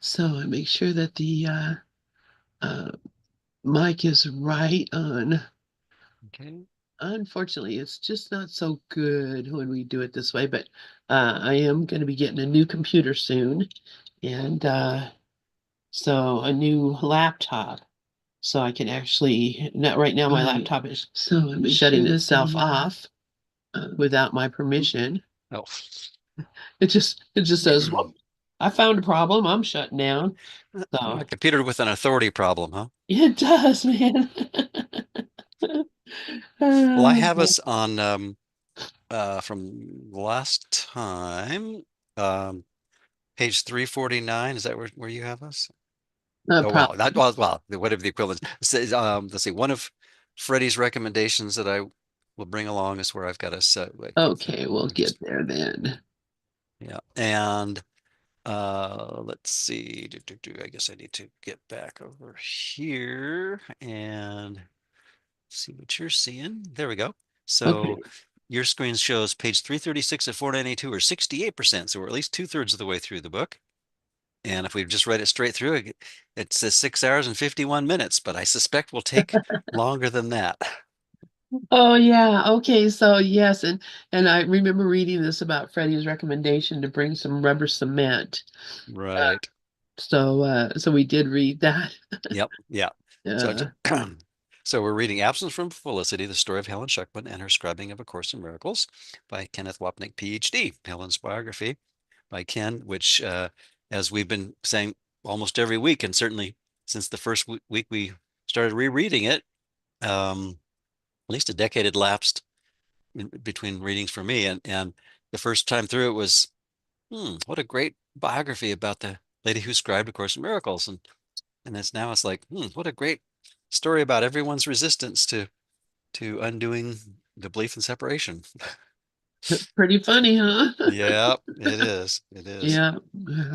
So I make sure that the uh, mic is right on. Okay. Unfortunately, it's just not so good when we do it this way, but I am going to be getting a new computer soon, and so a new laptop. So I can actually, not right now, my laptop is shutting itself off without my permission. Oh, It just says, "Whoop, I found a problem. I'm shutting down." a So computer with an authority problem, huh? it does, man. Well, I have Uh, us on from last time, um, page 349. Is that where you have us? Oh well, Probably. whatever the equivalent says. Let's see. One of Freddie's recommendations that I will bring along is where I've got us. Wait, Okay, we'll just get there then. yeah, and let's see. I guess I need to get back over here and see what you're seeing. There we go. So Okay. your screen shows page 336 of 492 or 68%. So we're at least two-thirds of the way through the book. And if we've just read it straight through, it says 6 hours and 51 minutes, but I suspect will take longer than that. Oh yeah. Okay. So yes, and I remember reading this about Freddie's recommendation to bring some rubber cement. Uh, Right. so we did read that. Yep. Yeah. So, Uh, so we're reading Absence from Felicity, the story of Helen Schuckman and her scribing of A Course in Miracles by Kenneth Wapnick, PhD. Helen's biography by Ken, which, as we've been saying almost every week, and certainly since the first week we started rereading it, at least a decade had lapsed between readings for me. And the first time through it was, what a great biography about the lady who scribed A Course in Miracles. And it's like, what a great story about everyone's resistance to undoing the belief in separation. Pretty funny, huh? Yeah, it is. It is. Yeah,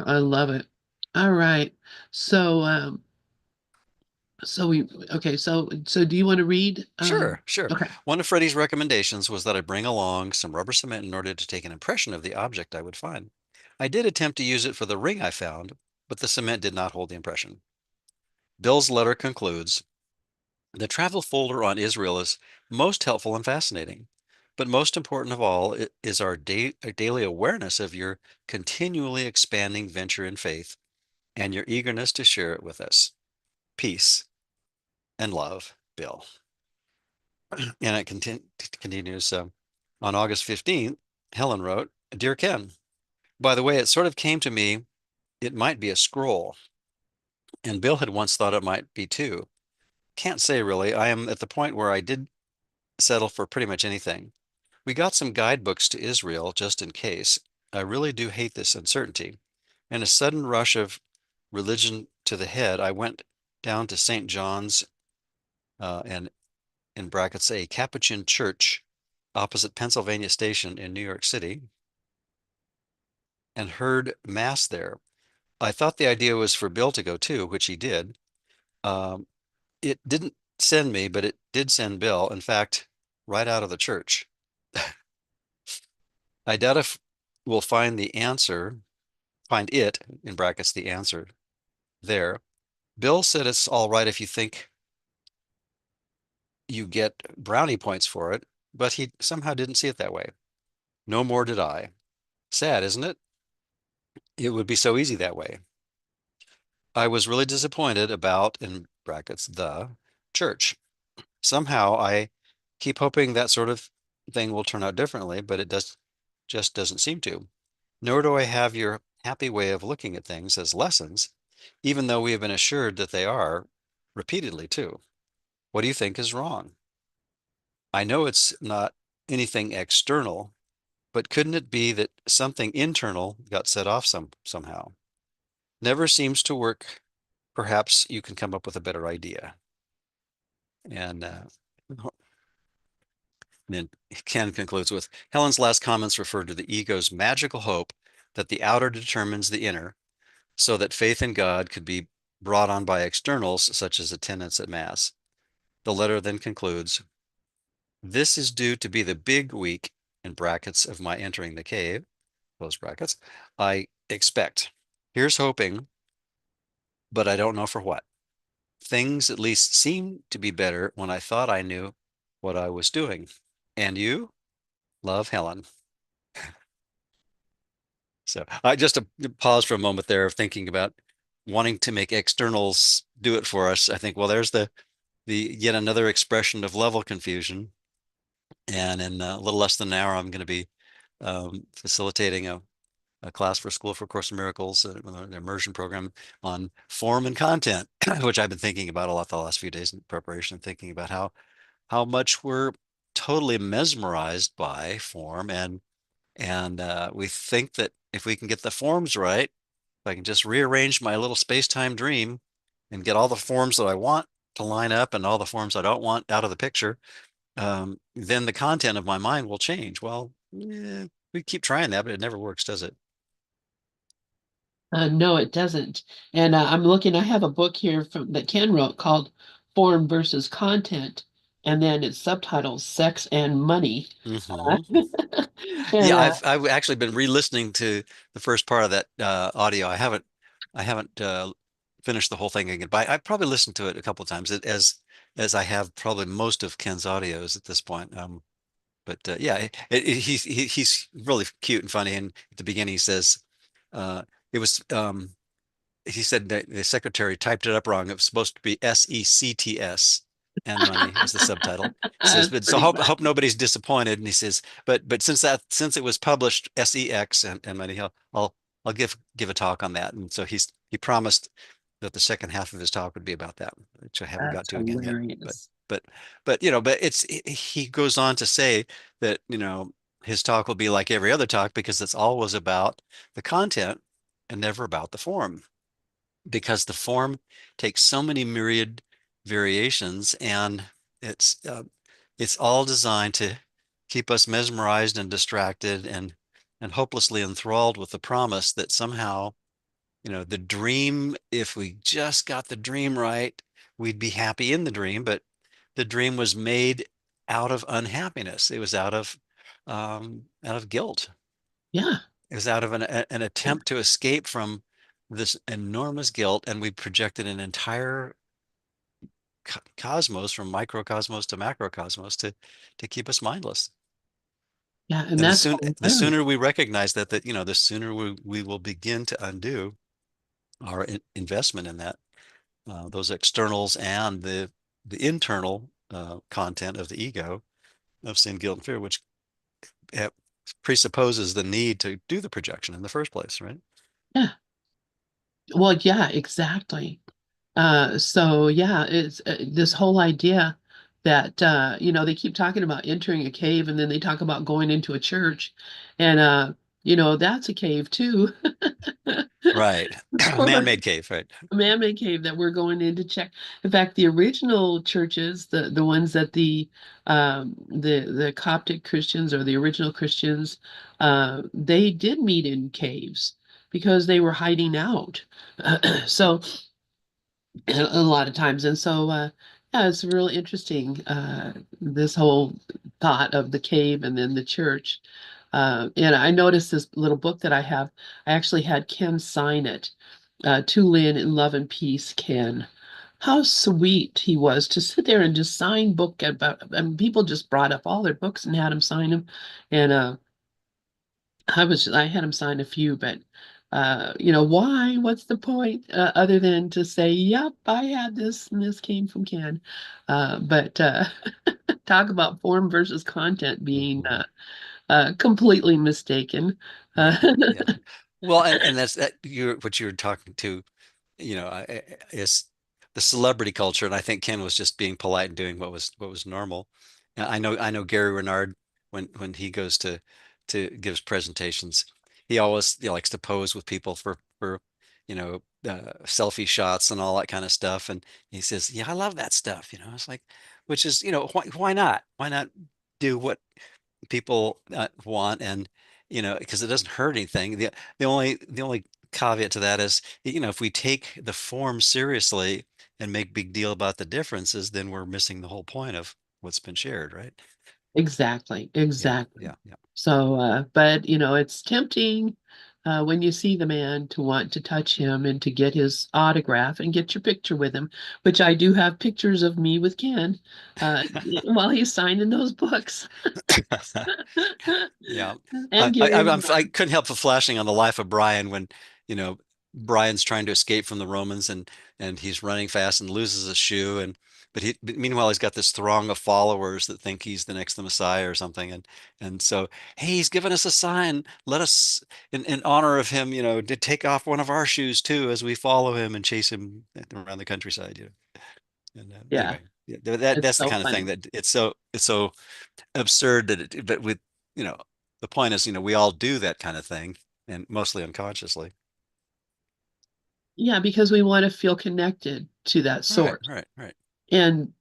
I love it. All right. So so we okay, so do you want to read? Sure, sure. Okay. One of Freddie's recommendations was that I bring along some rubber cement in order to take an impression of the object I would find. I did attempt to use it for the ring I found, but the cement did not hold the impression. Bill's letter concludes, the travel folder on Israel is most helpful and fascinating, but most important of all is our daily awareness of your continually expanding venture in faith and your eagerness to share it with us. Peace and love, Bill. And it continues on August 15th, Helen wrote, Dear Ken, by the way, it sort of came to me it might be a scroll, and Bill had once thought it might be too. Can't say really. I am at the point where I did settle for pretty much anything. We got some guidebooks to Israel just in case. I really do hate this uncertainty. In a sudden rush of religion to the head, I went down to St. John's and in brackets a Capuchin church opposite Pennsylvania Station in New York City and heard mass there. I thought the idea was for Bill to go too, which he did. Um, it didn't send me, but it did send Bill. In fact, right out of the church. I doubt if we'll find it, in brackets, the answer there. Bill said it's all right if you think you get brownie points for it, but he somehow didn't see it that way. No more did I. Sad, isn't it? It would be so easy that way. I was really disappointed about, in brackets, the church. Somehow I keep hoping that sort of thing will turn out differently, but it just doesn't seem to. Nor do I have your happy way of looking at things as lessons, even though we have been assured that they are repeatedly too. What do you think is wrong? I know it's not anything external, but couldn't it be that something internal got set off somehow? Never seems to work. Perhaps you can come up with a better idea. And then Ken concludes with Helen's last comments refer to the ego's magical hope that the outer determines the inner, so that faith in God could be brought on by externals such as attendance at Mass. The letter then concludes, this is due to be the big week, in brackets, of my entering the cave, close brackets, I expect. Here's hoping but I don't know for what. Things at least seemed to be better when I thought I knew what I was doing. And you? Love, Helen. So I just to pause for a moment there of thinking about wanting to make externals do it for us. I think, well, there's the yet another expression of level confusion. And in a little less than an hour, I'm going to be facilitating a class for School for Course in Miracles, an immersion program on form and content, which I've been thinking about a lot the last few days in preparation, thinking about how much we're totally mesmerized by form, and we think that if we can get the forms right, if I can just rearrange my little space-time dream and get all the forms that I want to line up and all the forms I don't want out of the picture, then the content of my mind will change. Well, we keep trying that, but it never works, does it? No, it doesn't. And I'm looking, I have a book here from that Ken wrote called Form versus Content, and then its subtitles Sex and Money. Uh, Hmm. and Yeah, I've actually been re-listening to the first part of that audio. I haven't finished the whole thing again, but I probably listened to it a couple of times as I have probably most of Ken's audios at this point. But yeah, he's really cute and funny. And at the beginning, he says it was he said that the secretary typed it up wrong. It was supposed to be SECTS and money is the subtitle. He says, that's but so pretty hope funny. hope nobody's disappointed. And he says, but since it was published SEX and money, I'll give a talk on that. And so he promised that the second half of his talk would be about that, which I haven't got That's to again yet. But hilarious. but but he goes on to say that his talk will be like every other talk because it's always about the content and never about the form because the form takes so many myriad variations and it's uh, it's all designed to keep us mesmerized and distracted and hopelessly enthralled with the promise that somehow, the dream, if we just got the dream right, we'd be happy in the dream, but the dream was made out of unhappiness. It was out of guilt. Yeah. It was out of an attempt to escape from this enormous guilt, and we projected an entire cosmos from microcosmos to macrocosmos to keep us mindless. Yeah. And And the that's soon the hilarious. sooner we recognize that the sooner we will begin to undo our investment in that those externals and the internal content of the ego of sin, guilt, and fear, which uh, presupposes the need to do the projection in the first place, right? Yeah. Well, yeah, exactly. So yeah, it's this whole idea that they keep talking about entering a cave and then they talk about going into a church. And that's a cave too. Right. Or Man-made cave, right? a man-made cave that we're going in to check. In fact, the original churches, the ones that the Coptic Christians or the original Christians, they did meet in caves because they were hiding out. So a lot of times. And so, yeah, it's really interesting, this whole thought of the cave and then the church. And I noticed this little book that I have, I actually had Ken sign it, to Lynn in Love and Peace, Ken. How sweet he was to sit there and just sign book about, I mean, people just brought up all their books and had him sign them. And I had him sign a few, but why? What's the point? Other than to say, yep, I had this and this came from Ken. But talk about form versus content being Mhm. completely mistaken. Uh, Yeah, yeah. Well, and that's what you're talking to, is the celebrity culture, and I think Ken was just being polite and doing what was normal. I know Gary Renard when he goes to gives presentations, he always likes to pose with people for selfie shots and all that kind of stuff, and he says, "Yeah, I love that stuff." It's like, which is why not? Why not do what people want and because it doesn't hurt anything. The only caveat to that is if we take the form seriously and make big deal about the differences, then we're missing the whole point of what's been shared, right? exactly, Yeah, exactly. yeah, yeah. So, but it's tempting. when you see the man to want to touch him and to get his autograph and get your picture with him, which I do have pictures of me with Ken while he's signing those books Yeah. and giving him I one. couldn't help but flashing on the life of Brian when, you know, Brian's trying to escape from the Romans and he's running fast and loses a shoe but meanwhile he's got this throng of followers that think he's the next Messiah or something and so hey, he's given us a sign. Let us in honor of him, to take off one of our shoes too as we follow him and chase him around the countryside, And Yeah, anyway, yeah, it's that's the so kind of thing funny. that it's so absurd but with, the point is, we all do that kind of thing and mostly unconsciously. Yeah, because we want to feel connected to that Right, source. right, right. And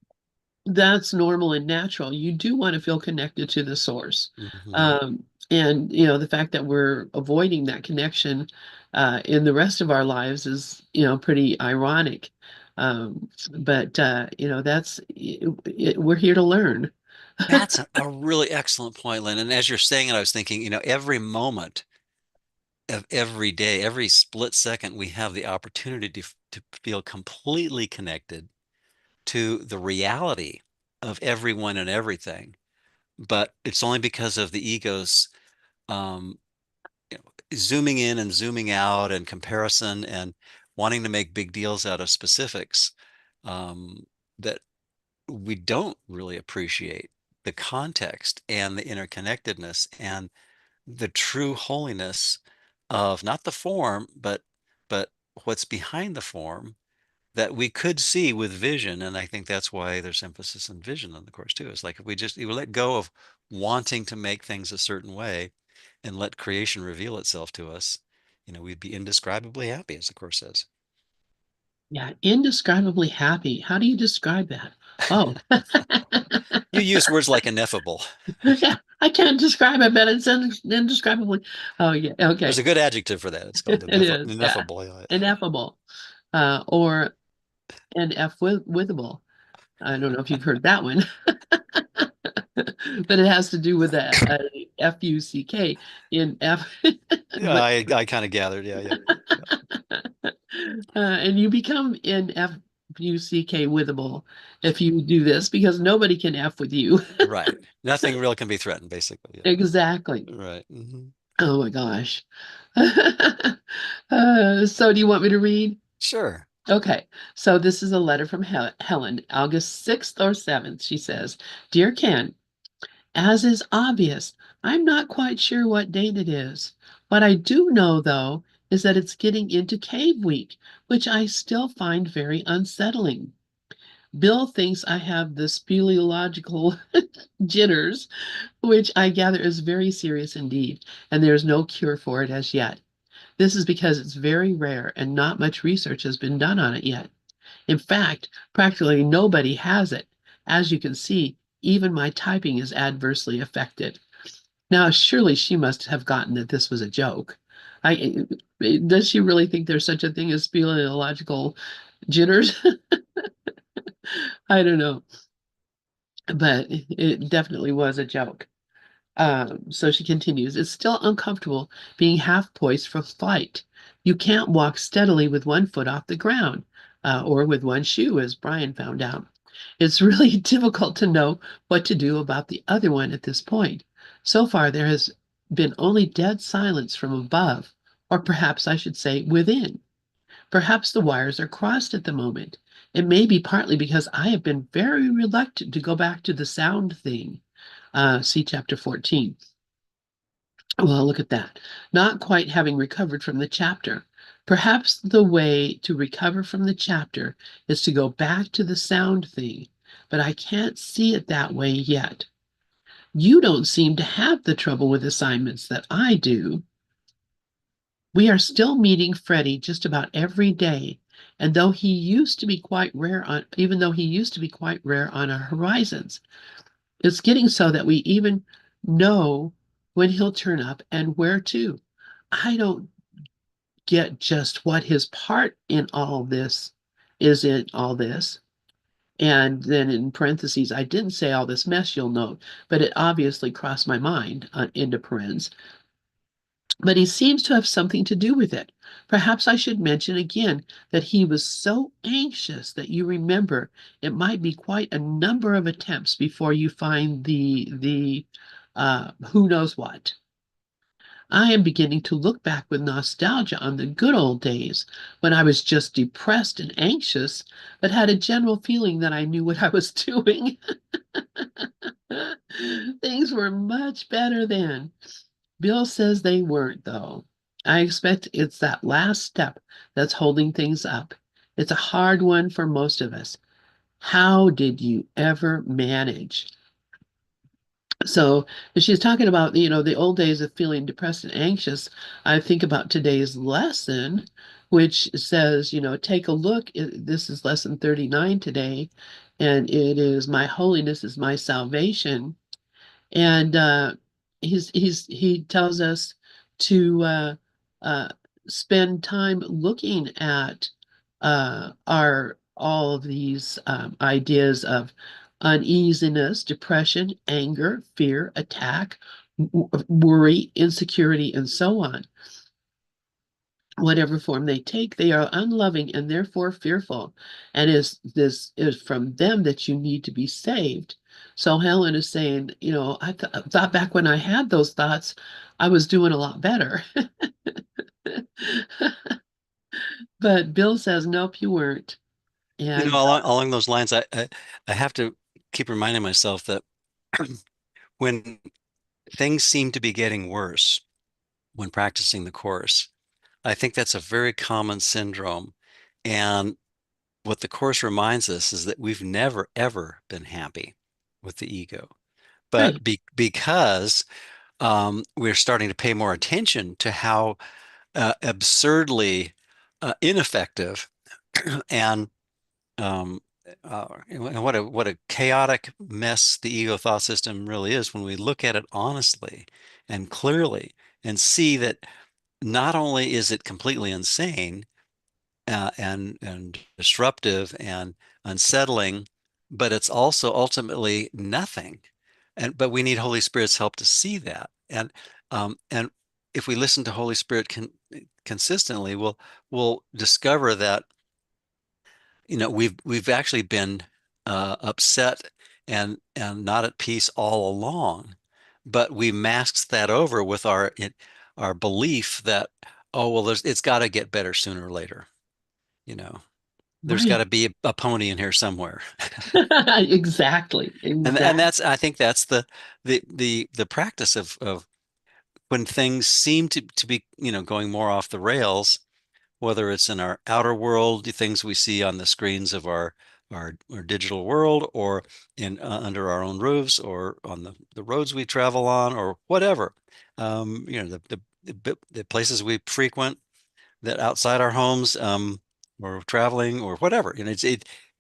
that's normal and natural. You do want to feel connected to the source. Hmm. Um, and the fact that we're avoiding that connection in the rest of our lives is, pretty ironic. But that's we're here to learn. That's a really excellent point, Lynn. And as you're saying it, I was thinking, every moment of every day, every split second, we have the opportunity to feel completely connected to the reality of everyone and everything. But it's only because of the ego's um, zooming in and zooming out and comparison and wanting to make big deals out of specifics, that we don't really appreciate the context and the interconnectedness and the true holiness of not the form, but what's behind the form that we could see with vision. And I think that's why there's emphasis on vision in the course too. It's like if we let go of wanting to make things a certain way and let creation reveal itself to us, we'd be indescribably happy, as the course says. Yeah, indescribably happy. How do you describe that? Oh, You use words like ineffable. yeah, I can't describe it, but it's indescribably. Oh, yeah, There's okay. a good adjective for that. It's called It is, yeah, ineffable. Yeah. ineffable, or withable. I don't know if you've heard that one, but it has to do with a F-U-C-K in F, Yeah, but I kind of gathered. Yeah, yeah. Yeah. and you become in F-U-C-K withable if you do this because nobody can F with you. Right. Nothing real can be threatened, basically. Exactly. Yeah. Right. Hmm. Oh my gosh. So do you want me to read? Sure. Okay, so this is a letter from Helen, August 6th or 7th. She says, Dear Ken, as is obvious, I'm not quite sure what date it is. What I do know, though, is that it's getting into cave week, which I still find very unsettling. Bill thinks I have the speleological jitters, which I gather is very serious indeed, and there's no cure for it as yet. This is because it's very rare and not much research has been done on it yet. In fact, practically nobody has it. As you can see, even my typing is adversely affected. Now, surely she must have gotten that this was a joke. I, does she really think there's such a thing as speleological jitters? I don't know, but it definitely was a joke. So she continues, it's still uncomfortable being half poised for flight. You can't walk steadily with one foot off the ground, or with one shoe, as Brian found out. It's really difficult to know what to do about the other one at this point. So far, there has been only dead silence from above, or perhaps I should say within. Perhaps the wires are crossed at the moment. It may be partly because I have been very reluctant to go back to the sound thing. See chapter 14. Well, look at that. Not quite having recovered from the chapter. Perhaps the way to recover from the chapter is to go back to the sound thing, but I can't see it that way yet. You don't seem to have the trouble with assignments that I do. We are still meeting Freddie just about every day, and though he used to be quite rare on even though he used to be quite rare on our horizons, it's getting so that we even know when he'll turn up and where to. I don't get just what his part in all this is in all this. And then in parentheses, I didn't say all this mess, you'll note, but it obviously crossed my mind into parens. but he seems to have something to do with it. Perhaps I should mention again that he was so anxious that you remember it might be quite a number of attempts before you find the who knows what. I am beginning to look back with nostalgia on the good old days when I was just depressed and anxious, but had a general feeling that I knew what I was doing. Things were much better then. Bill says they weren't, though. I expect it's that last step that's holding things up. It's a hard one for most of us. How did you ever manage? So if she's talking about, the old days of feeling depressed and anxious, I think about today's lesson, which says, take a look. This is lesson 39 today, and it is my holiness is my salvation. And he tells us to uh, spend time looking at our all of these ideas of uneasiness, depression, anger, fear, attack, worry, insecurity, and so on. Whatever form they take, they are unloving and therefore fearful. And this is from them that you need to be saved. So Helen is saying, thought back when I had those thoughts, I was doing a lot better. But Bill says, nope, you weren't. And Along those lines, I have to keep reminding myself that when things seem to be getting worse when practicing the course, I think that's a very common syndrome. And what the course reminds us is that we've never, ever been happy with the ego. right, But because we're starting to pay more attention to how absurdly ineffective and and what a chaotic mess the ego thought system really is when we look at it honestly and clearly and see that not only is it completely insane and disruptive and unsettling, but it's also ultimately nothing. But we need Holy Spirit's help to see that. And if we listen to Holy Spirit consistently, we'll discover that we've actually been upset and not at peace all along, but we masked that over with our belief that, oh well, it's got to get better sooner or later. You know, there's got right. to be a pony in here somewhere. Exactly, And exactly. that's I think that's the practice of when things seem to be going more off the rails, whether it's in our outer world, the things we see on the screens of our digital world, or in under our own roofs, or on the roads we travel on, or whatever. The places we frequent that outside our homes, or traveling or whatever.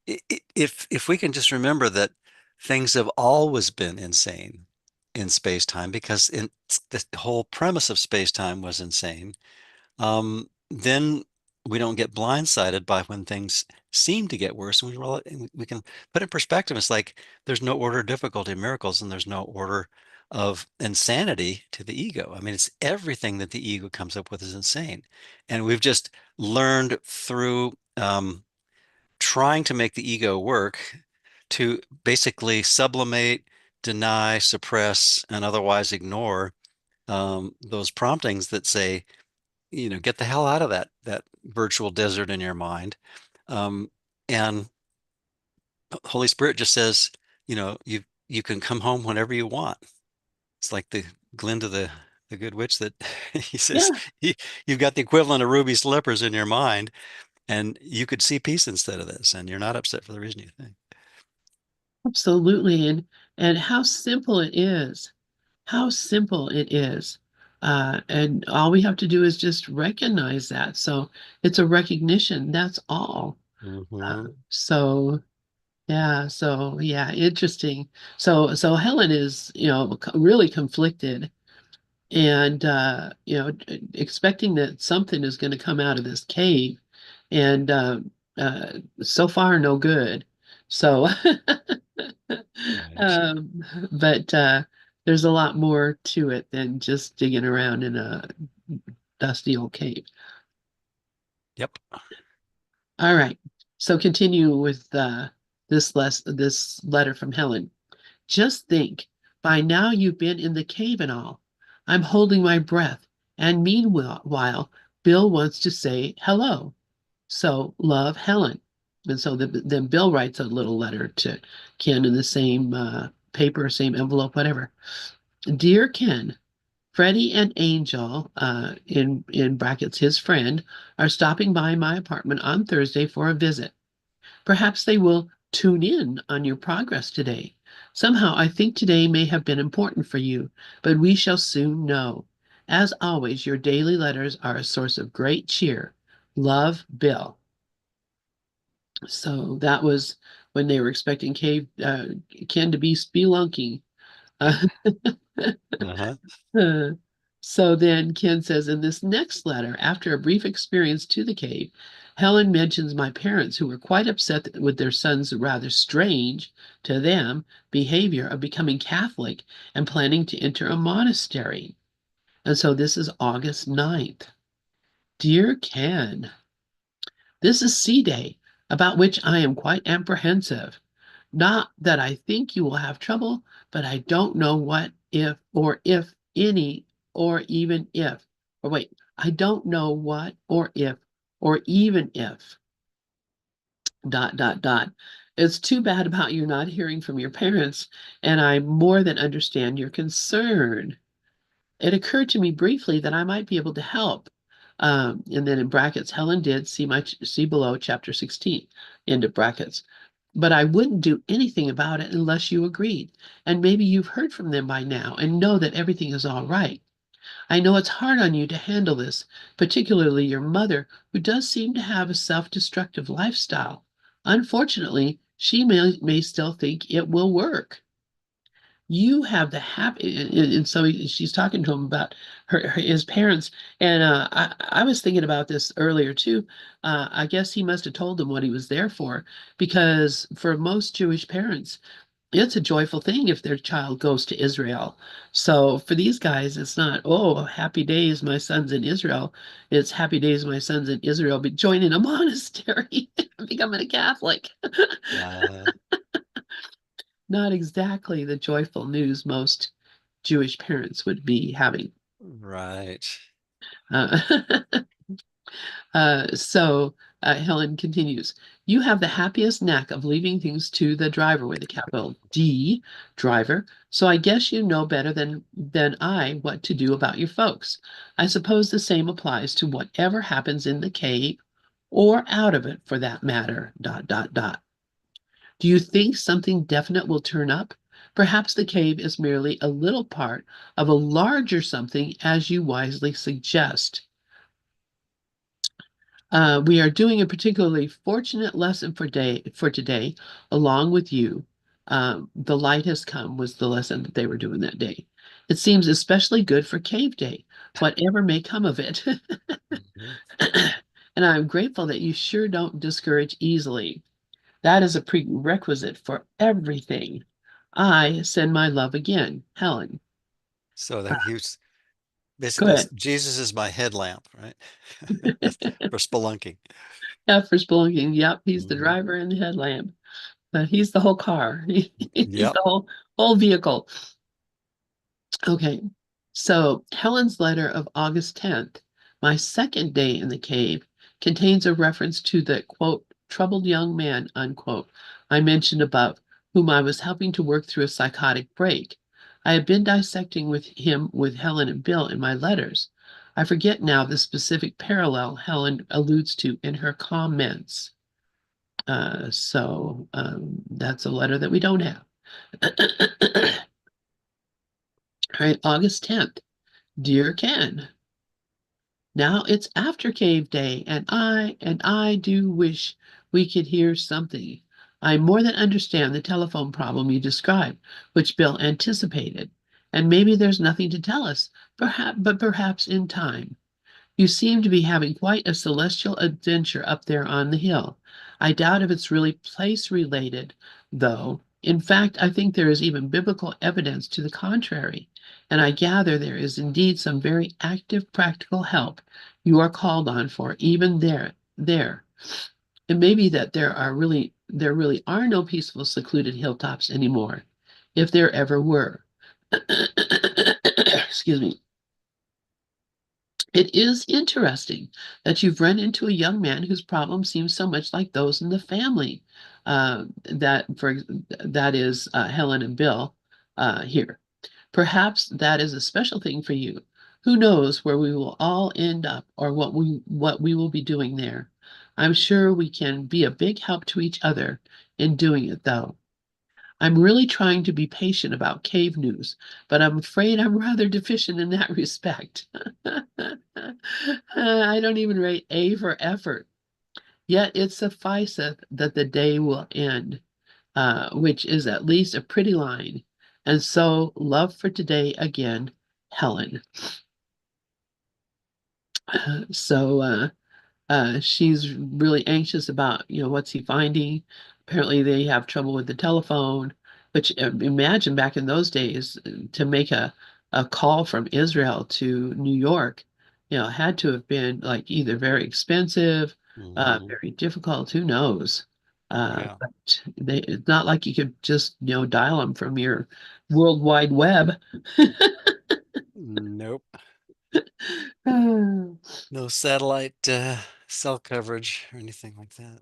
If we can just remember that things have always been insane in space time, because the whole premise of space time was insane, then we don't get blindsided by when things seem to get worse. And we can put it in perspective. It's like there's no order of difficulty in miracles, and there's no order of insanity to the ego. I mean, it's everything that the ego comes up with is insane. And we've just learned through trying to make the ego work to basically sublimate, deny, suppress, and otherwise ignore those promptings that say, get the hell out of that virtual desert in your mind. Um, and Holy Spirit just says, you can come home whenever you want. It's like the Glinda the Good Witch that he says, Yeah, you've got the equivalent of ruby slippers in your mind, and you could see peace instead of this, and you're not upset for the reason you think. absolutely. And how simple it is. How simple it is. And all we have to do is just recognize that. So it's a recognition, that's all. Hmm. So yeah, interesting. So Helen is, really conflicted and expecting that something is going to come out of this cave, and so far no good. So Right. um, but there's a lot more to it than just digging around in a dusty old cave. Yep. All right. So continue with this letter from Helen. Just think, by now you've been in the cave and all. I'm holding my breath, and meanwhile, Bill wants to say hello. So love, Helen. And so then Bill writes a little letter to Ken in the same paper, same envelope, whatever. Dear Ken, Freddie and Angel, in brackets, his friend, are stopping by my apartment on Thursday for a visit. Perhaps they will tune in on your progress today. Somehow, I think today may have been important for you, but we shall soon know. As always, your daily letters are a source of great cheer. Love, Bill. So that was when they were expecting Ken to be spelunking. Uh, Uh-huh. Uh, so then Ken says, in this next letter, after a brief experience to the cave, Helen mentions my parents who were quite upset with their son's rather strange, to them, behavior of becoming Catholic and planning to enter a monastery. And so this is August 9th. Dear Ken, this is C Day, about which I am quite apprehensive. Not that I think you will have trouble, but I don't know what if any, or even if, or wait, I don't know what or if, or even if, dot, dot, dot. It's too bad about you not hearing from your parents, and I more than understand your concern. It occurred to me briefly that I might be able to help. And then in brackets, Helen did see below chapter 16, end of brackets. But I wouldn't do anything about it unless you agreed. And maybe you've heard from them by now and know that everything is all right. I know it's hard on you to handle this, particularly your mother, who does seem to have a self-destructive lifestyle. Unfortunately, she may still think it will work. You have the happy, and so she's talking to him about his parents. And I was thinking about this earlier too. I guess he must have told them what he was there for, because for most Jewish parents, it's a joyful thing if their child goes to Israel. So for these guys, it's not, oh, happy days, my son's in Israel. It's happy days, my son's in Israel, but joining a monastery, becoming a Catholic. Uh, Not exactly the joyful news most Jewish parents would be having. right. Uh, Helen continues, you have the happiest knack of leaving things to the driver with a capital D, driver. So I guess you know better than I what to do about your folks. I suppose the same applies to whatever happens in the cave or out of it for that matter, dot, dot, dot. Do you think something definite will turn up? Perhaps the cave is merely a little part of a larger something, as you wisely suggest. We are doing a particularly fortunate lesson for today, along with you. The light has come was the lesson that they were doing that day. It seems especially good for Cave Day, whatever may come of it. Mhm. And I'm grateful that you sure don't discourage easily. That is a prerequisite for everything. I send my love again, Helen. So Uh, that he was Go basically ahead. Jesus is my headlamp, right? For spelunking. F for Spelunking. Yep, he's the Mhm. driver and the headlamp. He's the whole car. He's Yep. the whole vehicle. Okay. So Helen's letter of August 10th, my second day in the cave, contains a reference to the quote, troubled young man, unquote, I mentioned above, whom I was helping to work through a psychotic break. I had been dissecting with him with Helen and Bill in my letters. I forget now the specific parallel Helen alludes to in her comments. That's a letter that we don't have. All right, August 10th. Dear Ken, now it's after cave day, and I do wish we could hear something. I more than understand the telephone problem you described, which Bill anticipated. And maybe there's nothing to tell us, perhaps in time. You seem to be having quite a celestial adventure up there on the hill. I doubt if it's really place related, though. In fact, I think there is even biblical evidence to the contrary. and I gather there is indeed some very active practical help you are called on for, even there. It may be that there really are no peaceful, secluded hilltops anymore, if there ever were. Excuse me. It is interesting that you've run into a young man whose problems seem so much like those in the family. That is Helen and Bill here. Perhaps that is a special thing for you. Who knows where we will all end up or what we will be doing there. I'm sure we can be a big help to each other in doing it, though. I'm really trying to be patient about cave news, but I'm afraid I'm rather deficient in that respect. I don't even rate A for effort. Yet it sufficeth that the day will end, which is at least a pretty line. And so, love for today again, Helen. She's really anxious about, what's he finding. Apparently, they have trouble with the telephone, which imagine back in those days to make a call from Israel to New York, had to have been like either very expensive, Hmm. very difficult, who knows. Yeah. It's not like you could just, dial them from your World Wide Web. Nope. Nope, No satellite cell coverage or anything like that.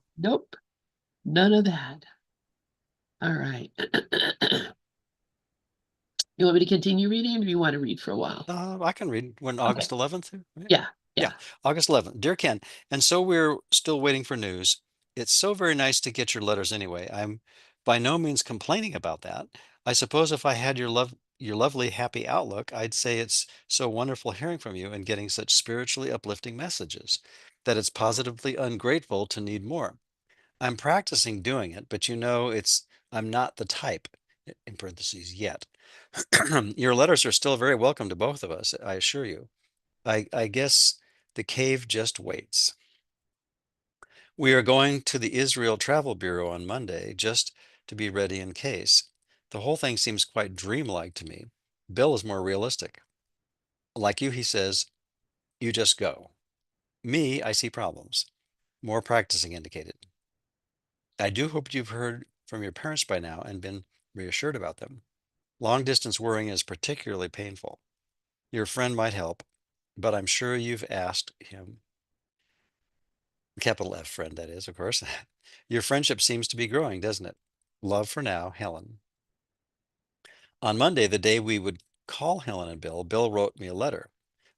none of that. All right. You want me to continue reading, or do you want to read for a while? I can read when Okay. August 11th, right? Yeah. Yeah, Yeah. August 11th. Dear Ken, and so we're still waiting for news. It's so very nice to get your letters anyway. I'm by no means complaining about that. I suppose if I had your lovely happy outlook, I'd say it's so wonderful hearing from you and getting such spiritually uplifting messages that it's positively ungrateful to need more. I'm practicing doing it, but I'm not the type, in parentheses, yet. Your letters are still very welcome to both of us, I assure you. I guess the cave just waits. We are going to the Israel Travel Bureau on Monday just to be ready in case. The whole thing seems quite dreamlike to me. Bill is more realistic. Like you, he says, you just go. Me, I see problems. More practicing indicated. I do hope you've heard from your parents by now and been reassured about them. Long distance worrying is particularly painful. Your friend might help, but I'm sure you've asked him. Capital F friend, that is, of course. Your friendship seems to be growing, doesn't it? Love for now, Helen. On Monday, the day we would call Helen and Bill, Bill wrote me a letter,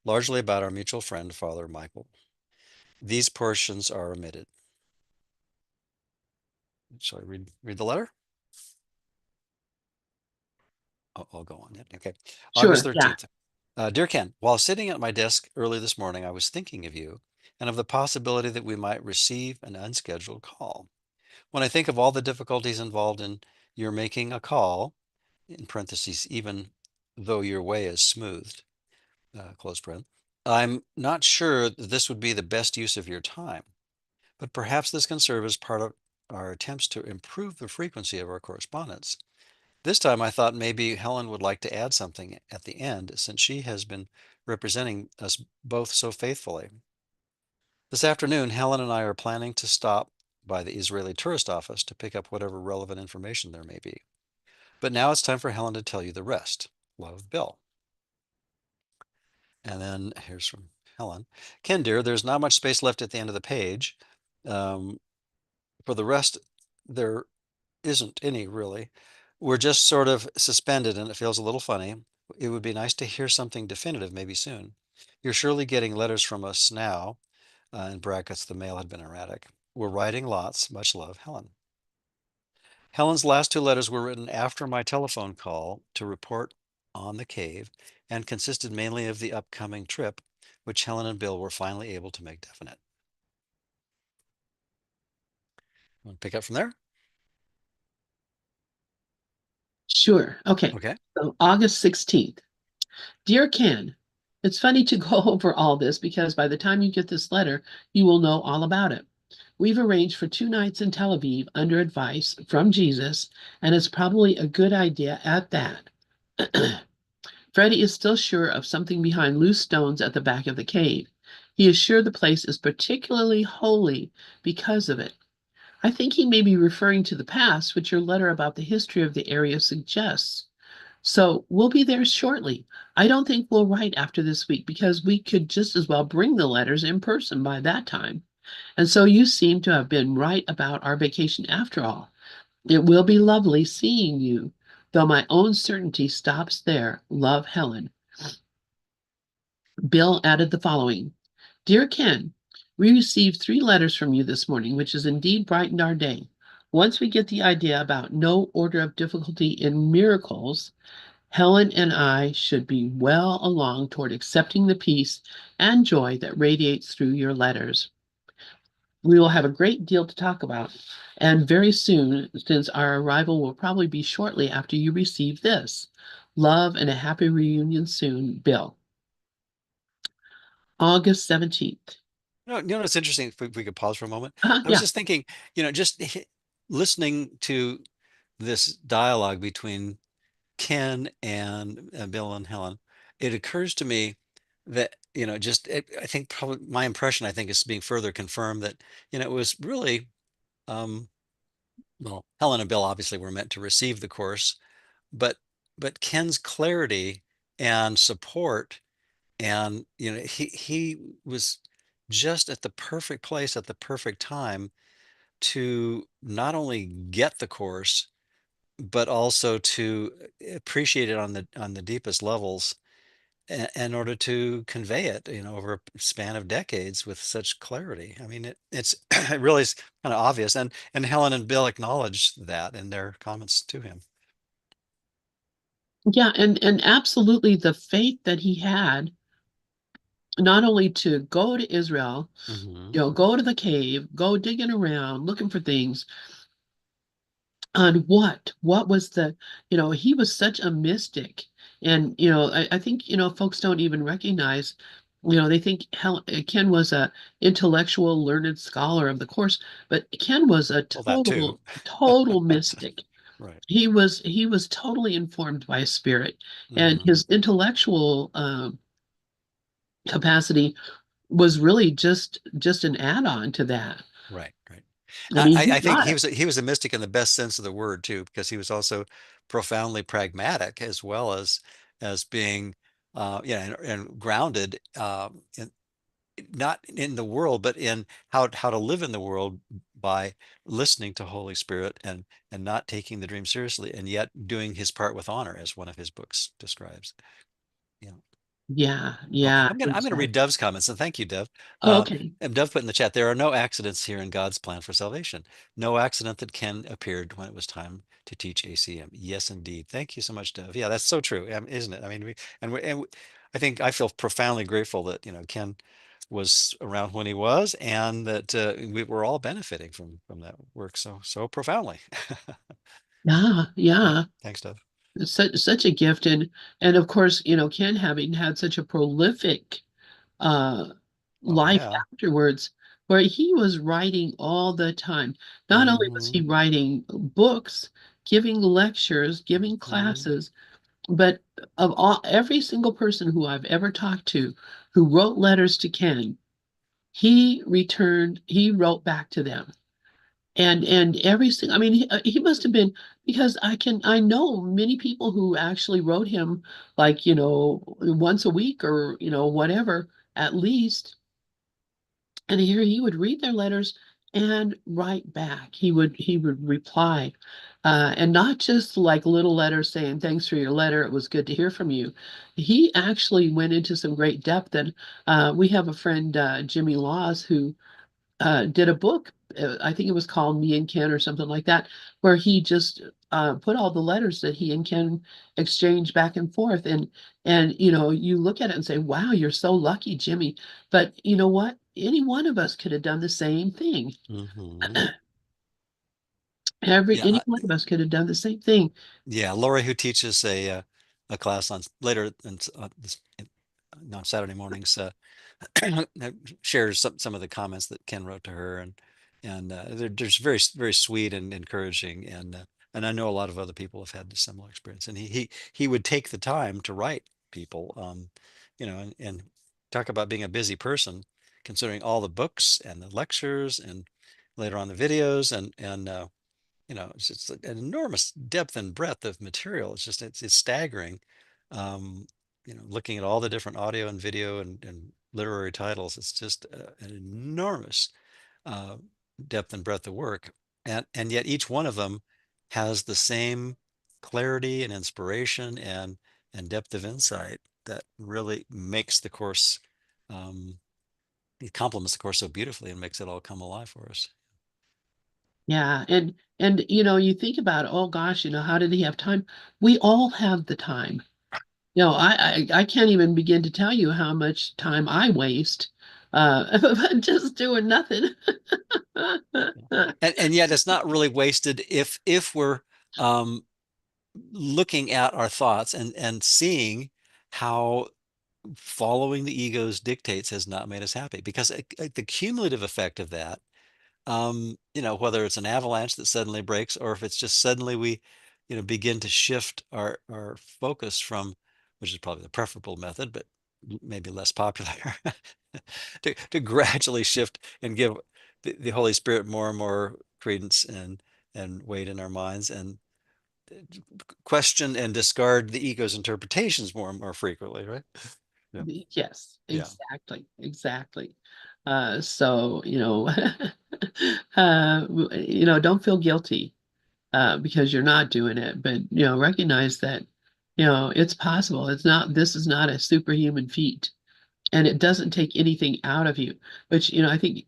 largely about our mutual friend, Father Michael. These portions are omitted. Shall I read the letter? I'll go on it. Okay. August Sure. Yeah. 13th. Dear Ken, while sitting at my desk early this morning, I was thinking of you and of the possibility that we might receive an unscheduled call. When I think of all the difficulties involved in your making a call, in parentheses, even though your way is smoothed, close paren, I'm not sure that this would be the best use of your time, but perhaps this can serve as part of our attempts to improve the frequency of our correspondence. This time I thought maybe Helen would like to add something at the end since she has been representing us both so faithfully. This afternoon, Helen and I are planning to stop by the Israeli tourist office to pick up whatever relevant information there may be. But now it's time for Helen to tell you the rest. Love, Bill. And then here's from Helen. Ken, dear, there's not much space left at the end of the page. Um, for the rest, there isn't any really. We're just sort of suspended and it feels a little funny. It would be nice to hear something definitive maybe soon. You're surely getting letters from us now. In brackets, the mail had been erratic. We're writing lots. Much love, Helen. Helen's last two letters were written after my telephone call to report on the cave and consisted mainly of the upcoming trip, which Helen and Bill were finally able to make definite. Want to pick up from there? Sure. Okay. Okay. So August 16th. Dear Ken, it's funny to go over all this because by the time you get this letter, you will know all about it. We've arranged for 2 nights in Tel Aviv under advice from Jesus, and it's probably a good idea at that. Freddie is still sure of something behind loose stones at the back of the cave. He is sure the place is particularly holy because of it. I think he may be referring to the past, which your letter about the history of the area suggests. So we'll be there shortly. I don't think we'll write after this week because we could just as well bring the letters in person by that time. And so you seem to have been right about our vacation after all. It will be lovely seeing you, though my own certainty stops there. Love, Helen. Bill added the following. Dear Ken, we received 3 letters from you this morning, which has indeed brightened our day. Once we get the idea about no order of difficulty in miracles, Helen and I should be well along toward accepting the peace and joy that radiates through your letters. We will have a great deal to talk about, and very soon, since our arrival will probably be shortly after you receive this. Love and a happy reunion soon, Bill. August 17th. It's interesting. If we could pause for a moment. I was Yeah, just thinking, just listening to this dialogue between Ken and Bill and Helen, it occurs to me that, I think probably my impression, I think, is being further confirmed that, it was really, um, well, Helen and Bill obviously were meant to receive the course, but Ken's clarity and support, and he was just at the perfect place at the perfect time to not only get the course but also to appreciate it on the deepest levels, in order to convey it, over a span of decades with such clarity. I mean, it's it really is kind of obvious, and Helen and Bill acknowledged that in their comments to him. yeah, and absolutely the faith that he had, not only to go to Israel, Hmm. go to the cave, go digging around, looking for things, on what was the, he was such a mystic. And I think folks don't even recognize, they think Ken was a intellectual learned scholar of the course, but Ken was a Well, that too. total mystic. Right. He was totally informed by spirit, and Hmm. his intellectual capacity was really just an add-on to that. Right. Right. I mean, he I think got it. he was a mystic in the best sense of the word too, because he was also profoundly pragmatic, as well as being, and grounded, in not in the world, but in how to live in the world by listening to Holy Spirit, and not taking the dream seriously, and yet doing his part with honor, as one of his books describes. Yeah. Yeah, Well, yeah, I'm gonna read exactly. Dove's comments, and thank you, Dove. Okay. And Dove put in the chat, there are no accidents here in God's plan for salvation. No accident that Ken appeared when it was time to teach ACM. Yes, indeed. Thank you so much, Dove. Yeah, that's so true, isn't it? I mean, I think I feel profoundly grateful that, Ken was around when he was, and that we were all benefiting from that work so profoundly. Yeah, Yeah, yeah. thanks, Dove. It's such a gift, and of course, Ken having had such a prolific uh Oh life yeah. afterwards, where he was writing all the time. Not only was Hmm. he writing books, giving lectures, giving Hmm. classes, but of all every single person who I've ever talked to who wrote letters to Ken, he wrote back to them. And every single, I mean, he must have been, because I know many people who actually wrote him, like, once a week, or whatever, at least. And here he would read their letters and write back. He would reply, and not just like little letters saying thanks for your letter, it was good to hear from you. He actually went into some great depth. And we have a friend, Jimmy Laws, who did a book. I think it was called Me and Ken or something like that, where he just put all the letters that he and Ken exchanged back and forth. And you look at it and say, "Wow, you're so lucky, Jimmy." But you know what? Any one of us could have done the same thing. Hmm. Any Yeah. one of us could have done the same thing. Yeah, Lori, who teaches a class on later and on Saturday mornings, shares some of the comments that Ken wrote to her, and they're just very sweet and encouraging, and I know a lot of other people have had a similar experience, and he would take the time to write people. And talk about being a busy person, considering all the books and the lectures and later on the videos and it's just an enormous depth and breadth of material. It's staggering. Looking at all the different audio and video and literary titles, it's just an enormous uh, depth and breadth of work, and yet each one of them has the same clarity and inspiration and depth of insight that really makes the course. Um, it complements the course so beautifully and makes it all come alive for us. Yeah, and you think about, oh gosh, how did he have time? We all have the time. I can't even begin to tell you how much time I waste just doing nothing. And yet it's not really wasted if we're um, looking at our thoughts and seeing how following the ego's dictates has not made us happy, because the cumulative effect of that, whether it's an avalanche that suddenly breaks or if it's just suddenly we begin to shift our focus from, which is probably the preferable method but maybe less popular, to gradually shift and give the Holy Spirit more and more credence and weight in our minds, and question and discard the ego's interpretations more and more frequently, right? Yeah. Yes, Yeah. exactly, exactly. So, don't feel guilty because you're not doing it, but recognize that it's possible. This is not a superhuman feat, and it doesn't take anything out of you. Which I think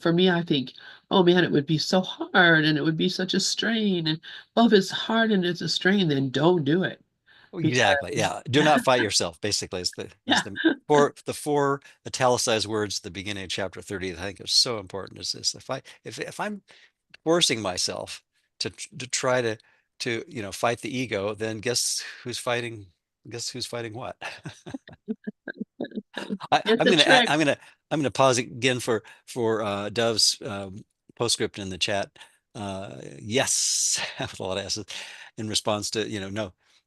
for me, I think, oh man, it would be so hard, and it would be such a strain. And well, if it's hard and it's a strain, then don't do it Exactly. because Yeah. Do not fight yourself, basically, is yeah, the four italicized words at the beginning of chapter 30 that I think is so important is this. If I'm forcing myself to try to fight the ego, then guess who's fighting what? I, it's I'm a gonna trick. I'm gonna pause again for Dove's postscript in the chat. Yes, with a lot of S's, in response to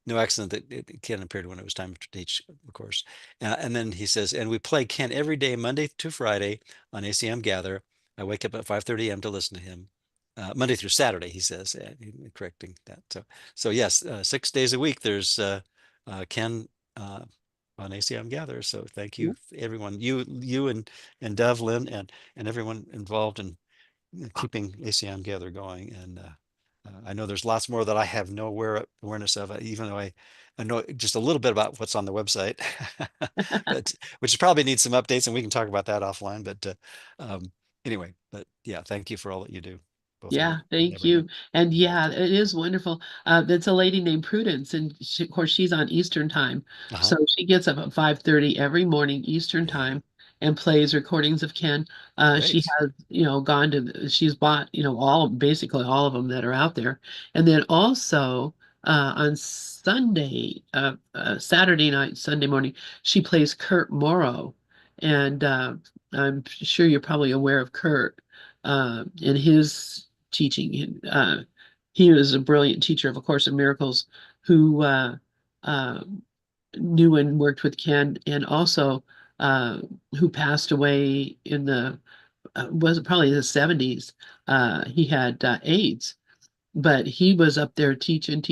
no accident that it Ken appeared when it was time to teach the course. And then he says, and we play Ken every day, Monday to Friday on ACM Gather. I wake up at 5:30 a.m. to listen to him. Monday through Saturday, he says, correcting that. So yes, 6 days a week. There's Ken on ACM Gather. So thank you, everyone, you and Devlin and everyone involved in keeping ACM Gather going. And I know there's lots more that I have no awareness of, even though I know just a little bit about what's on the website, but which probably needs some updates, and we can talk about that offline. But anyway, but yeah, thank you for all that you do, both of you Yeah, and thank everyone you. And yeah, involved. it is wonderful. That's a lady named Prudence, and of course she's on Eastern time. Uh-huh. So she gets up at 5:30 every morning Eastern Yeah, time and plays recordings of Ken. She great. has, she's bought, basically all of them that are out there. And then also on Sunday, Saturday night, Sunday morning, she plays Kurt Morrow. And I'm sure you're probably aware of Kurt in his teaching. He was a brilliant teacher of A Course in Miracles who uh, knew and worked with Ken, and also who passed away in the was it probably the 70s. He had AIDS, but he was up there teaching,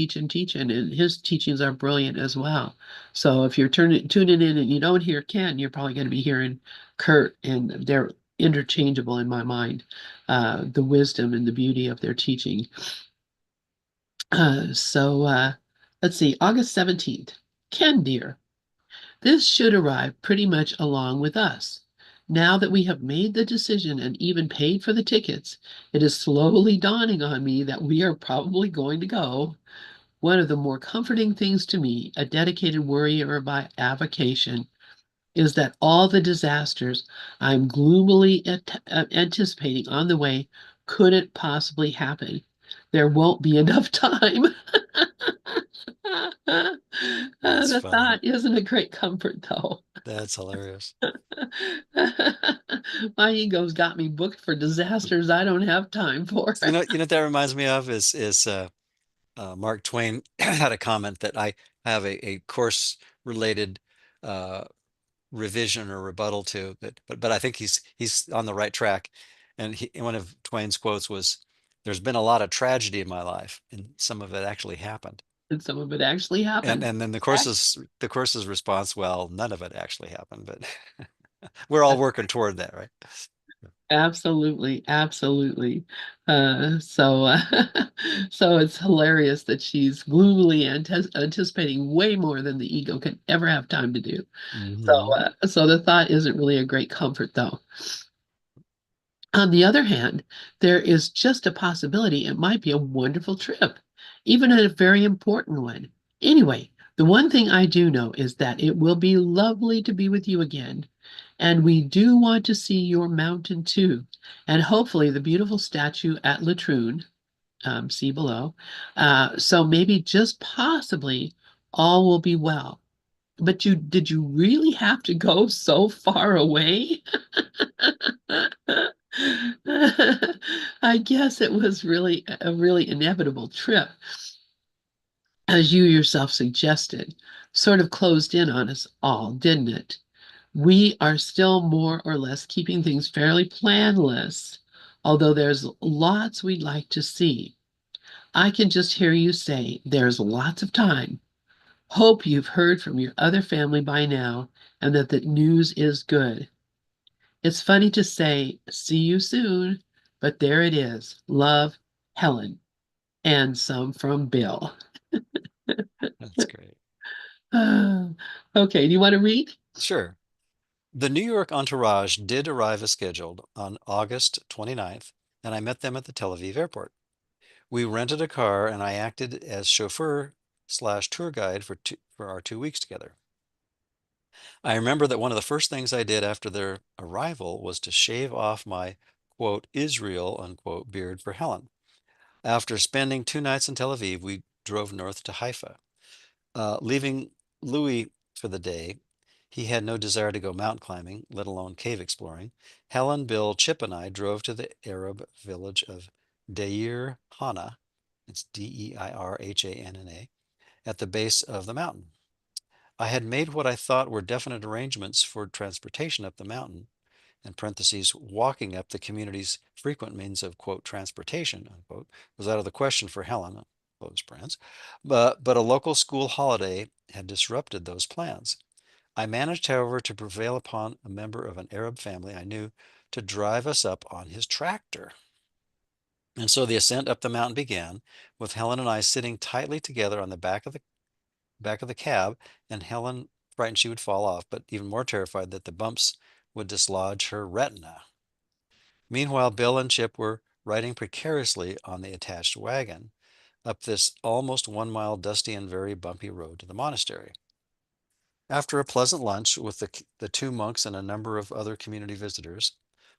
and his teachings are brilliant as well. So if you're tuning in and you don't hear Ken, you're probably going to be hearing Kurt, and they're interchangeable in my mind. The wisdom and the beauty of their teaching. So let's see, August 17th. Ken, dear, this should arrive pretty much along with us. Now that we have made the decision and even paid for the tickets, it is slowly dawning on me that we are probably going to go. One of the more comforting things to me, a dedicated worrier by avocation, is that all the disasters I'm gloomily anticipating on the way couldn't possibly happen. There won't be enough time. That's The funny. thought isn't a great comfort, though. That's hilarious. My ego's got me booked for disasters I don't have time for. You know what that reminds me of is Mark Twain had a comment that I have a course related uh, revision or rebuttal to that, but I think he's on the right track. And one of Twain's quotes was, "There's been a lot of tragedy in my life, and some of it actually happened." And some of it actually happened. And then Exactly. the course's response, well, none of it actually happened, but we're all working toward that, right? Absolutely, absolutely. So it's hilarious that she's gloomily anticipating way more than the ego can ever have time to do. Hmm. So the thought isn't really a great comfort, though. On the other hand, there is just a possibility it might be a wonderful trip, even a very important one. Anyway, the one thing I do know is that it will be lovely to be with you again. And we do want to see your mountain too. And hopefully the beautiful statue at Latrune, see below. So maybe just possibly all will be well. But did you really have to go so far away? I guess it was really a really inevitable trip, as you yourself suggested, sort of closed in on us all, didn't it? We are still more or less keeping things fairly planless, although there's lots we'd like to see. I can just hear you say there's lots of time. Hope you've heard from your other family by now and that the news is good. It's funny to say, see you soon, but there it is. Love, Helen, and some from Bill. That's great. Okay, do you want to read? Sure. The New York entourage did arrive as scheduled on August 29th, and I met them at the Tel Aviv airport. We rented a car, and I acted as chauffeur slash tour guide for our 2 weeks together. I remember that one of the first things I did after their arrival was to shave off my quote Israel unquote beard for Helen. After spending 2 nights in Tel Aviv, we drove north to Haifa. Leaving Louis for the day, he had no desire to go mountain climbing, let alone cave exploring. Helen, Bill, Chip, and I drove to the Arab village of Deir Hana, it's Deirhanna, at the base of the mountain. I had made what I thought were definite arrangements for transportation up the mountain, in parentheses, walking up the community's frequent means of, quote, transportation, unquote, was out of the question for Helen, close friends. But a local school holiday had disrupted those plans. I managed, however, to prevail upon a member of an Arab family I knew to drive us up on his tractor. And so the ascent up the mountain began, with Helen and I sitting tightly together on the back of the cab, and Helen frightened she would fall off, but even more terrified that the bumps would dislodge her retina. Meanwhile, Bill and Chip were riding precariously on the attached wagon up this almost 1 mile dusty and very bumpy road to the monastery. After a pleasant lunch with the two monks and a number of other community visitors,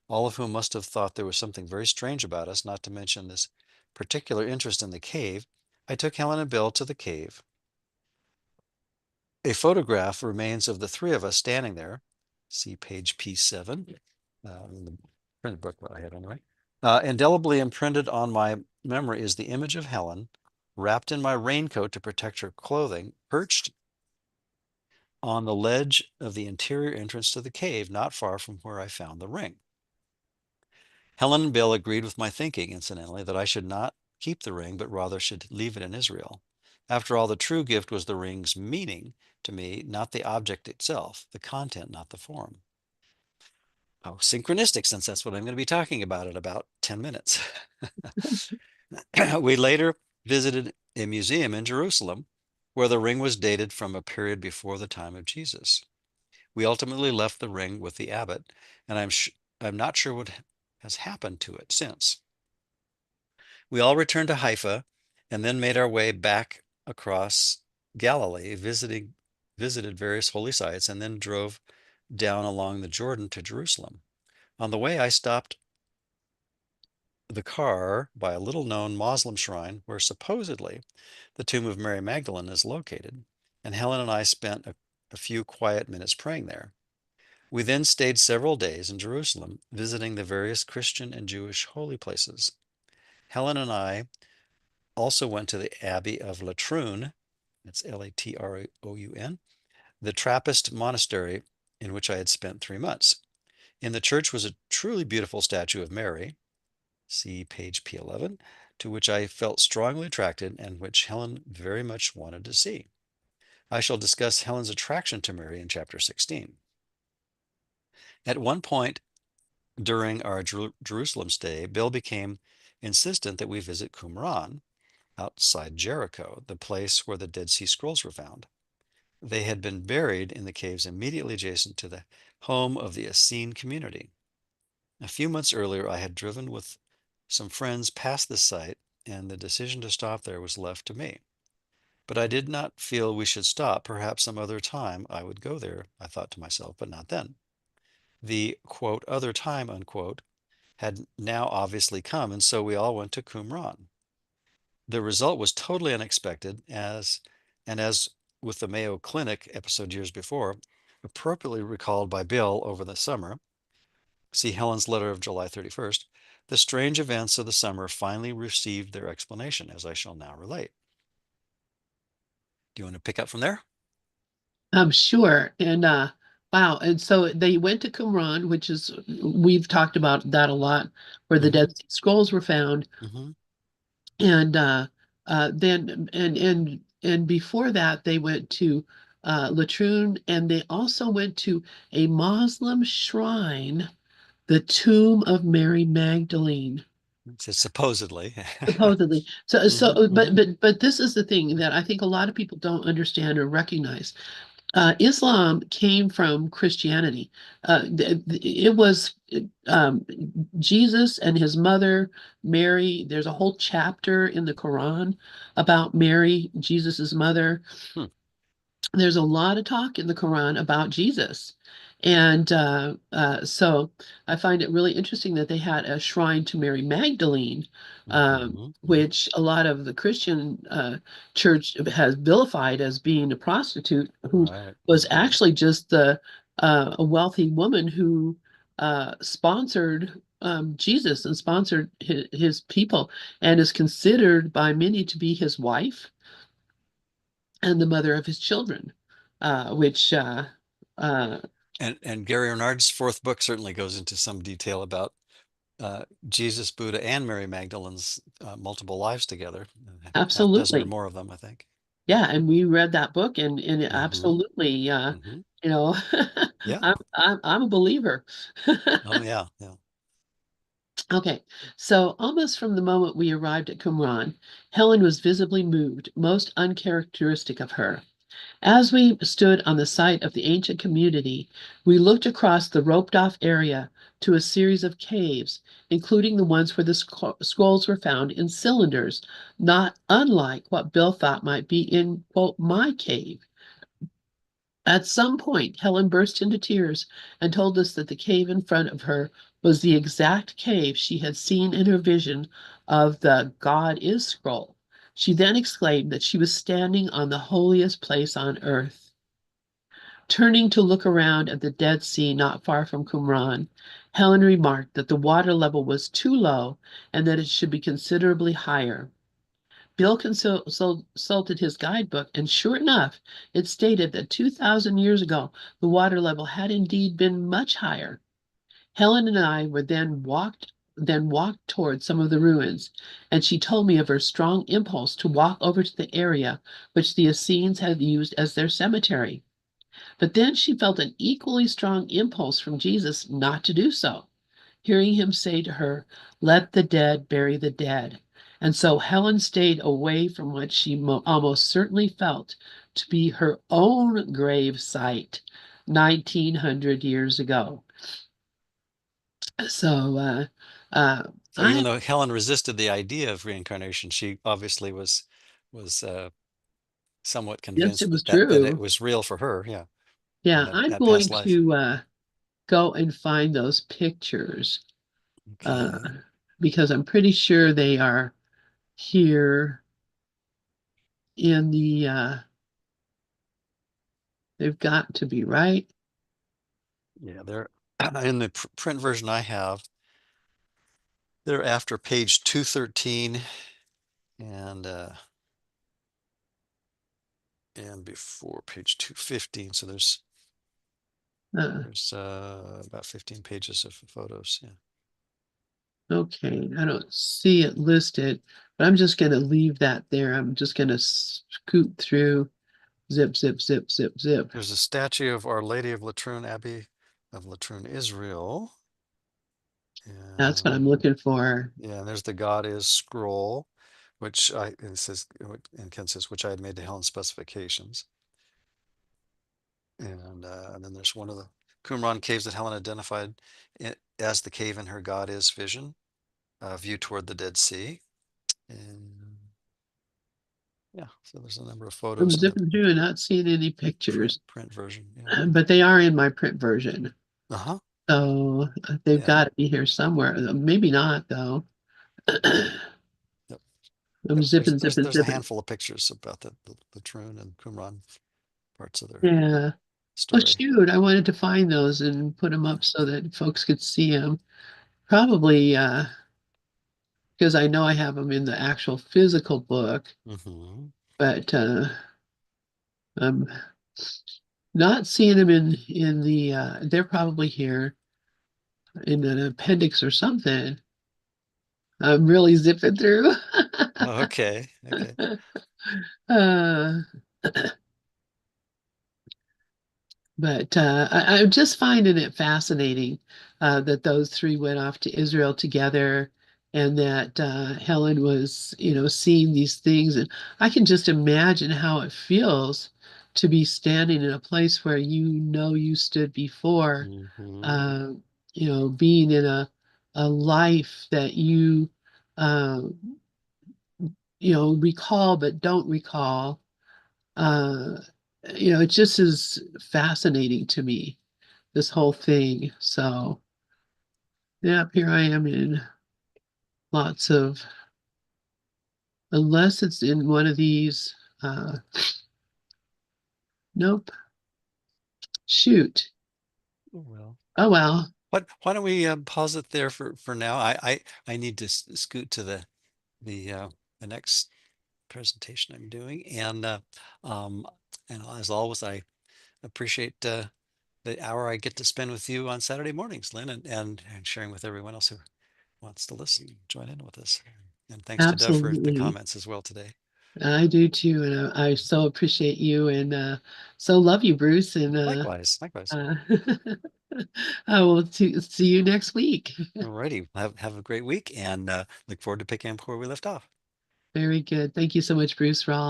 all of whom must have thought there was something very strange about us, not to mention this particular interest in the cave, I took Helen and Bill to the cave. A photograph remains of the three of us standing there. See page P7 in the printed book that I had anyway. Indelibly imprinted on my memory is the image of Helen, wrapped in my raincoat to protect her clothing, perched on the ledge of the interior entrance to the cave, not far from where I found the ring. Helen and Bill agreed with my thinking, incidentally, that I should not keep the ring, but rather should leave it in Israel. After all, the true gift was the ring's meaning to me, not the object itself, the content, not the form. Oh, synchronistic, since that's what I'm going to be talking about in about 10 minutes. We later visited a museum in Jerusalem where the ring was dated from a period before the time of Jesus. We ultimately left the ring with the abbot, and I'm not sure what has happened to it since. We all returned to Haifa and then made our way back across Galilee, visited various holy sites, and then drove down along the Jordan to Jerusalem. On the way, I stopped the car by a little known Muslim shrine where supposedly the tomb of Mary Magdalene is located, and Helen and I spent a few quiet minutes praying there. We then stayed several days in Jerusalem, visiting the various Christian and Jewish holy places. Helen and I also went to the Abbey of Latrun, that's Latroun, the Trappist monastery in which I had spent 3 months. In the church was a truly beautiful statue of Mary, see page P11, to which I felt strongly attracted and which Helen very much wanted to see. I shall discuss Helen's attraction to Mary in chapter 16. At one point during our Jerusalem stay, Bill became insistent that we visit Qumran outside Jericho, the place where the Dead Sea Scrolls were found. They had been buried in the caves immediately adjacent to the home of the Essene community. A few months earlier, I had driven with some friends past this site, and the decision to stop there was left to me. But I did not feel we should stop. Perhaps some other time I would go there, I thought to myself, but not then. The quote, other time, unquote, had now obviously come, and so we all went to Qumran. The result was totally unexpected, as with the Mayo Clinic episode years before, appropriately recalled by Bill over the summer. See Helen's letter of July 31st. The strange events of the summer finally received their explanation, as I shall now relate. Do you want to pick up from there? Sure. And wow. And so they went to Qumran, which is we've talked about that a lot, where the Mm-hmm. Dead Sea Scrolls were found. Mm-hmm. And then and before that they went to Latrun, and they also went to a Muslim shrine, the tomb of Mary Magdalene. So supposedly. Supposedly. Mm-hmm. Mm-hmm. But this is the thing that I think a lot of people don't understand or recognize. Islam came from Christianity. It was um, Jesus and his mother, Mary. There's a whole chapter in the Quran about Mary, Jesus's mother. Hmm. There's a lot of talk in the Quran about Jesus. And so I find it really interesting that they had a shrine to Mary Magdalene, Mm-hmm. Mm-hmm. which a lot of the Christian church has vilified as being a prostitute who Right. was Mm-hmm. actually just a wealthy woman who sponsored Jesus and sponsored his people, and is considered by many to be his wife and the mother of his children, which uh, And Gary Renard's fourth book certainly goes into some detail about Jesus, Buddha, and Mary Magdalene's multiple lives together. Half dozen or absolutely, more of them, I think. yeah. And we read that book, and it Mm-hmm. absolutely, Mm-hmm. you know, Yeah. I'm a believer. Oh, yeah. Yeah. Okay, so almost from the moment we arrived at Qumran, Helen was visibly moved, most uncharacteristic of her. As we stood on the site of the ancient community, we looked across the roped-off area to a series of caves, including the ones where the scrolls were found in cylinders, not unlike what Bill thought might be in, quote, my cave. At some point, Helen burst into tears and told us that the cave in front of her was the exact cave she had seen in her vision of the God is scroll. She then exclaimed that she was standing on the holiest place on earth. Turning to look around at the Dead Sea not far from Qumran, Helen remarked that the water level was too low and that it should be considerably higher. Bill consulted his guidebook, and sure enough, it stated that 2,000 years ago, the water level had indeed been much higher. Helen and I were then walked toward some of the ruins, and she told me of her strong impulse to walk over to the area which the Essenes had used as their cemetery. But then she felt an equally strong impulse from Jesus not to do so, hearing him say to her, "Let the dead bury the dead." And so Helen stayed away from what she almost certainly felt to be her own grave site 1900 years ago. So uh, So even I though Helen resisted the idea of reincarnation, she obviously was somewhat Yes, convinced it was that it true. was real for her. Yeah, Yeah, that I'm that past going life. to go and find those pictures uh, Okay. because I'm pretty sure they are here in they've got to be right. Yeah, they're in the print version I have. They're after page 213, and and before page 215. So there's Uh, about 15 pages of photos. Yeah. okay, I don't see it listed, but I'm just gonna leave that there. I'm just gonna scoot through, zip, zip, zip, zip, zip. There's a statue of Our Lady of Latrun Abbey of Latrun, Israel. That's what And I'm looking for. yeah, and there's the God is scroll, which it says, and Ken says, which I had made to Helen's specifications. And then there's one of the Qumran caves that Helen identified as the cave in her God is vision, view toward the Dead Sea. And yeah, so there's a number of I'm photos in the zipping through and not seeing any print pictures, print version. Yeah. but they are in my print version. Uh-huh. So they've Yeah. got to be here somewhere. Maybe not, though. Yep. I'm Yep. zipping, zipping, There's a zipping. handful of pictures about the Troon and Qumran parts of their Yeah. Well, story. shoot, I wanted to find those and put them up so that folks could see them. Probably because I know I have them in the actual physical book, Mm-hmm. but I'm not seeing them in the. They're probably here in an appendix or something. I'm really zipping through. Okay. Okay. uh, But I'm just finding it fascinating that those three went off to Israel together, and that Helen was, seeing these things. And I can just imagine how it feels to be standing in a place where you stood before, Mm-hmm. uh, being in a life that uh, recall but don't recall. Uh, it just is fascinating to me, this whole thing. So, yeah, here I am in lots of, unless it's in one of these, nope, shoot. Oh, well. Oh, well, Why don't we pause it there for now? I need to scoot to the the next presentation I'm doing, um, and as always, I appreciate the hour I get to spend with you on Saturday mornings, Lynn, and sharing with everyone else who wants to listen, join in with us. And thanks to Dov for the absolutely. comments as well today. I do too. And I so appreciate you and so love you, Bruce. And Likewise, likewise. uh, I will see you next week. Alrighty, have a great week, and look forward to picking up where we left off. Very good. Thank you so much, Bruce, for all.